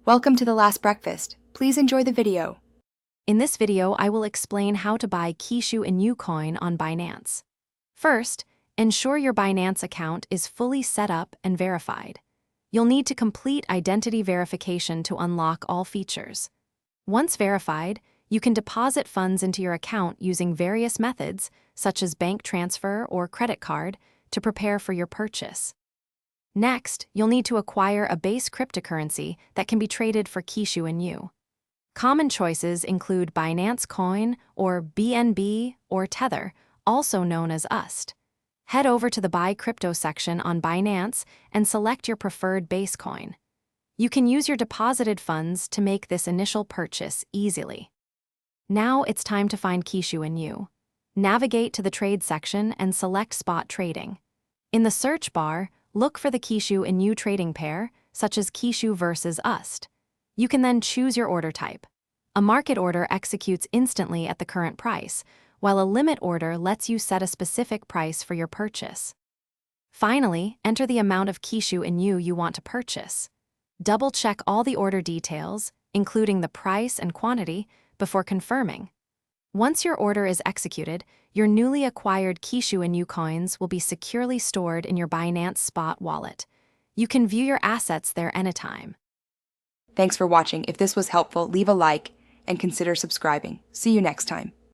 Welcome to the last breakfast. Please enjoy the video. In this video, I will explain how to buy Kishu Inu coin on Binance. First, ensure your Binance account is fully set up and verified. You'll need to complete identity verification to unlock all features. Once verified, you can deposit funds into your account using various methods, such as bank transfer or credit card, to prepare for your purchase. Next, you'll need to acquire a base cryptocurrency that can be traded for Kishu Inu. Common choices include Binance Coin or BNB or Tether, also known as UST. Head over to the Buy Crypto section on Binance and select your preferred base coin. You can use your deposited funds to make this initial purchase easily. Now it's time to find Kishu Inu. Navigate to the Trade section and select Spot Trading. In the search bar, look for the Kishu Inu trading pair, such as Kishu versus UST. You can then choose your order type. A market order executes instantly at the current price, while a limit order lets you set a specific price for your purchase. Finally, enter the amount of Kishu Inu you want to purchase. Double-check all the order details, including the price and quantity, before confirming. Once your order is executed, your newly acquired Kishu Inu coins will be securely stored in your Binance Spot wallet. You can view your assets there anytime. Thanks for watching. If this was helpful, leave a like and consider subscribing. See you next time.